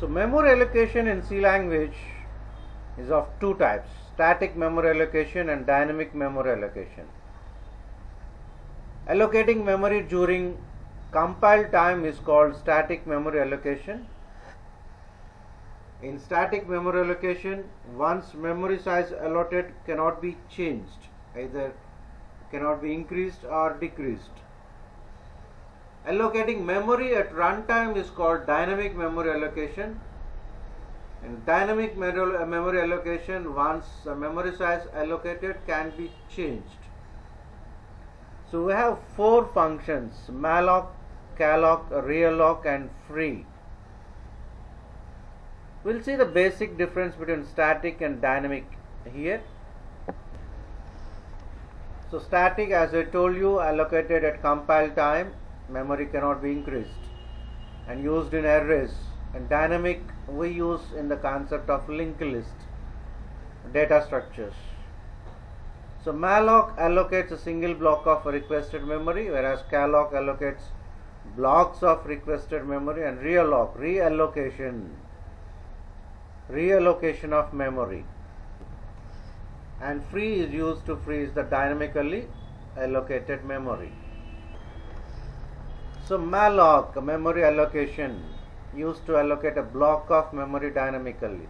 So memory allocation in C language is of two types: static memory allocation and dynamic memory allocation. Allocating memory during compile time is called static memory allocation. In static memory allocation, once memory size allotted cannot be changed, either cannot be increased or decreased. Allocating memory at runtime is called dynamic memory allocation. In dynamic memory allocation, once the memory size allocated can be changed. So we have four functions: malloc, calloc, realloc and free. We'll see the basic difference between static and dynamic here. So static, as I told you, allocated at compile time, memory cannot be increased and used in arrays. And dynamic we use in the concept of linked list data structures. So malloc allocates a single block of requested memory, whereas calloc allocates blocks of requested memory, and reallocation of memory, and free is used to freeze the dynamically allocated memory. So malloc, memory allocation, used to allocate a block of memory dynamically.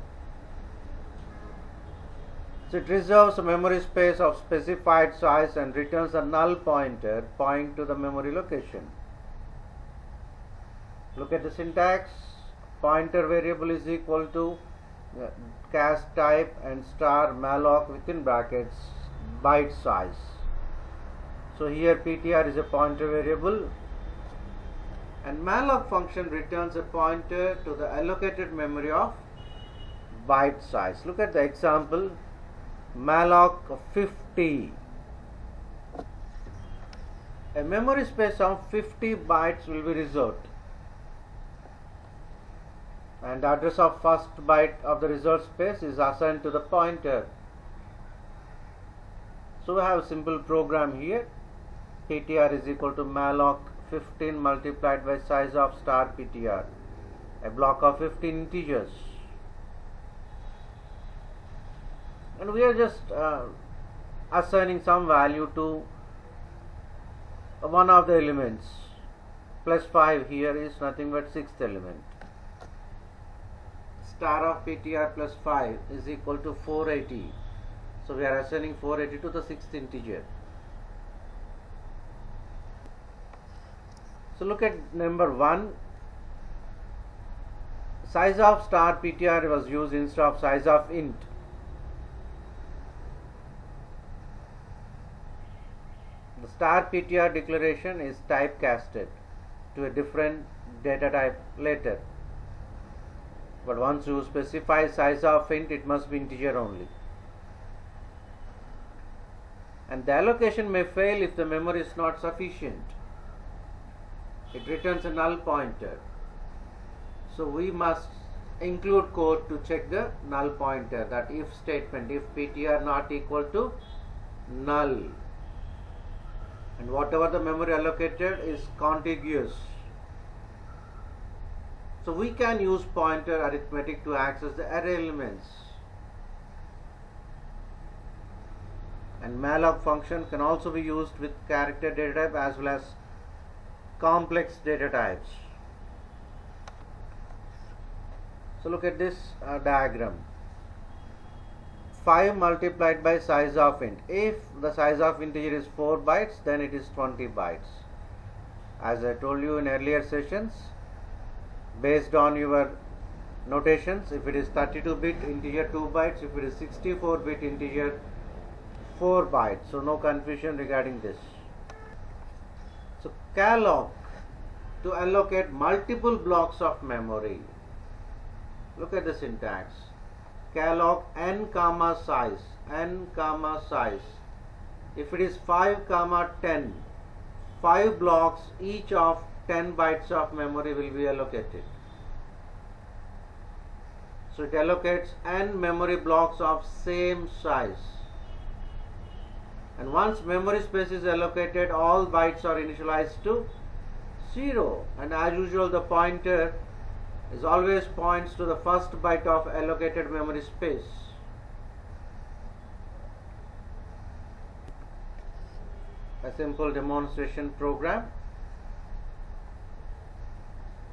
So it reserves memory space of specified size and returns a null pointer pointing to the memory location. Look at the syntax. Pointer variable is equal to cast type and star malloc within brackets byte size. So here ptr is a pointer variable, and malloc function returns a pointer to the allocated memory of byte size. Look at the example: malloc 50. A memory space of 50 bytes will be reserved, and the address of first byte of the reserved space is assigned to the pointer. So we have a simple program here. ptr is equal to malloc 15 multiplied by size of star ptr, a block of 15 integers, and we are just assigning some value to one of the elements. Plus 5 here is nothing but sixth element. Star of ptr plus 5 is equal to 480. So we are assigning 480 to the sixth integer. So look at number 1. Size of star ptr was used instead of size of int. The star ptr declaration is typecasted to a different data type later. But once you specify size of int, it must be integer only. And the allocation may fail if the memory is not sufficient. It returns a null pointer. So we must include code to check the null pointer, that if statement, if ptr not equal to null, and whatever the memory allocated is contiguous. So we can use pointer arithmetic to access the array elements. And malloc function can also be used with character data type as well as complex data types. So look at this diagram. 5 multiplied by size of int. If the size of integer is 4 bytes, then it is 20 bytes. As I told you in earlier sessions, based on your notations, if it is 32-bit integer 2 bytes, if it is 64-bit integer 4 bytes. So no confusion regarding this. So calloc, to allocate multiple blocks of memory. Look at the syntax. Calloc n comma size, n comma size. If it is 5 comma 10, 5 blocks each of 10 bytes of memory will be allocated. So it allocates n memory blocks of same size. And once memory space is allocated, all bytes are initialized to 0, and as usual the pointer is always points to the first byte of allocated memory space. A simple demonstration program.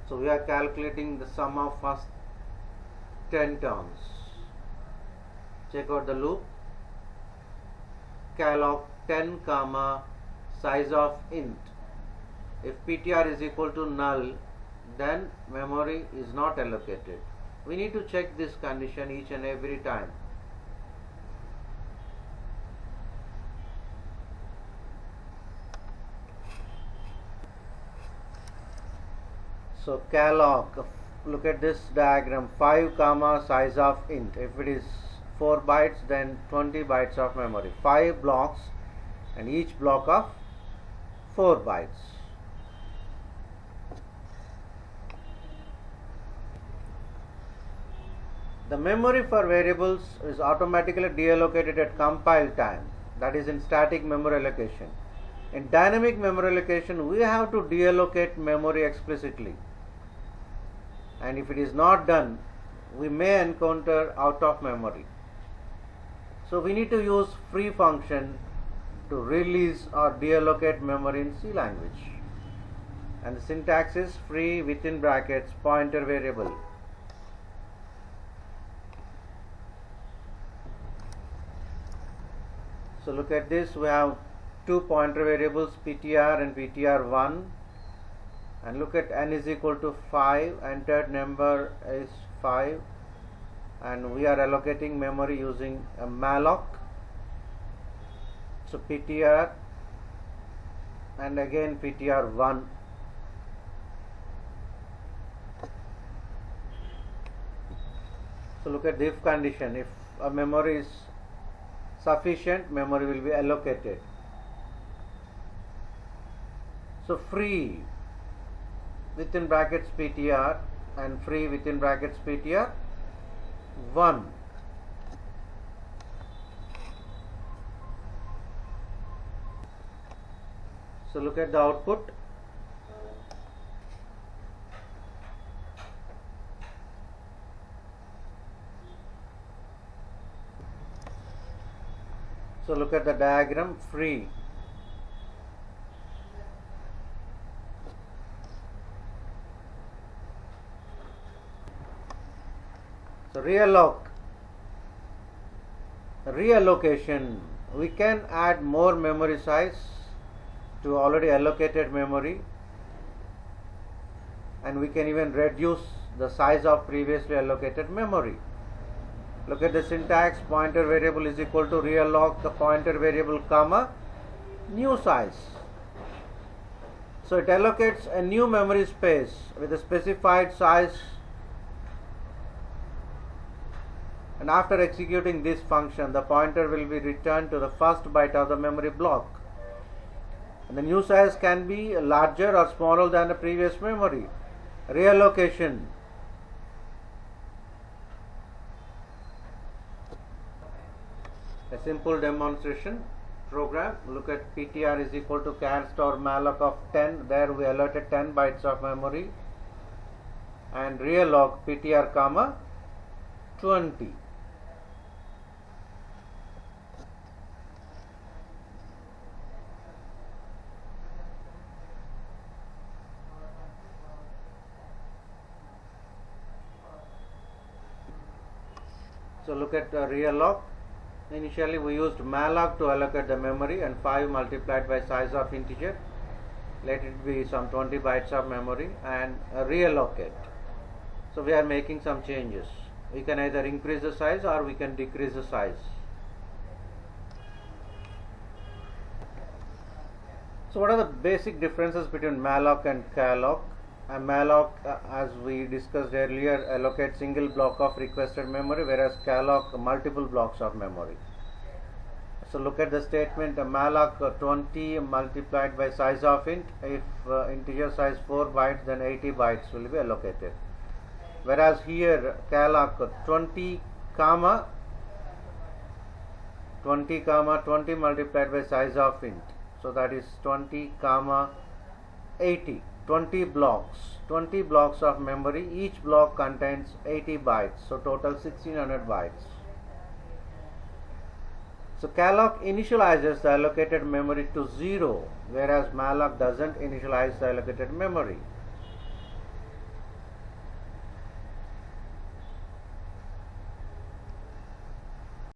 So we are calculating the sum of first 10 terms. Check out the loop. Calloc 10 comma size of int. If PTR is equal to null, then memory is not allocated. We need to check this condition each and every time. So calloc, look at this diagram, 5 comma size of int. If it is 4 bytes, then 20 bytes of memory. 5 blocks and each block of 4 bytes. The memory for variables is automatically deallocated at compile time, that is in static memory allocation. In dynamic memory allocation, we have to deallocate memory explicitly, and if it is not done, we may encounter out of memory. So we need to use free function to release or deallocate memory in C language, and the syntax is free within brackets pointer variable. So look at this, we have two pointer variables, PTR and PTR1, and look at n is equal to 5, entered number is 5, and we are allocating memory using a malloc. So PTR and again PTR1. So look at the if condition. If a memory is sufficient, memory will be allocated. So free within brackets PTR and free within brackets PTR 1. So look at the output. So look at the diagram, free. So reallocation, we can add more memory size to already allocated memory, and we can even reduce the size of previously allocated memory. Look at the syntax, pointer variable is equal to realloc the pointer variable comma new size. So it allocates a new memory space with a specified size, and after executing this function, the pointer will be returned to the first byte of the memory block. And the new size can be larger or smaller than the previous memory. Reallocation. A simple demonstration program. Look at PTR is equal to char star malloc of 10. There we allotted 10 bytes of memory, and realloc PTR comma 20. So look at realloc. Initially we used malloc to allocate the memory, and 5 multiplied by size of integer, let it be some 20 bytes of memory, and reallocate. So we are making some changes. We can either increase the size or we can decrease the size. So what are the basic differences between malloc and calloc? Malloc, as we discussed earlier, allocates single block of requested memory, whereas calloc multiple blocks of memory. So look at the statement, malloc 20 multiplied by size of int. If integer size 4 bytes, then 80 bytes will be allocated. Whereas here calloc 20 comma 20 multiplied by size of int. So that is 20 comma 80. 20 blocks of memory. Each block contains 80 bytes, so total 1600 bytes. So calloc initializes the allocated memory to 0, whereas malloc doesn't initialize the allocated memory.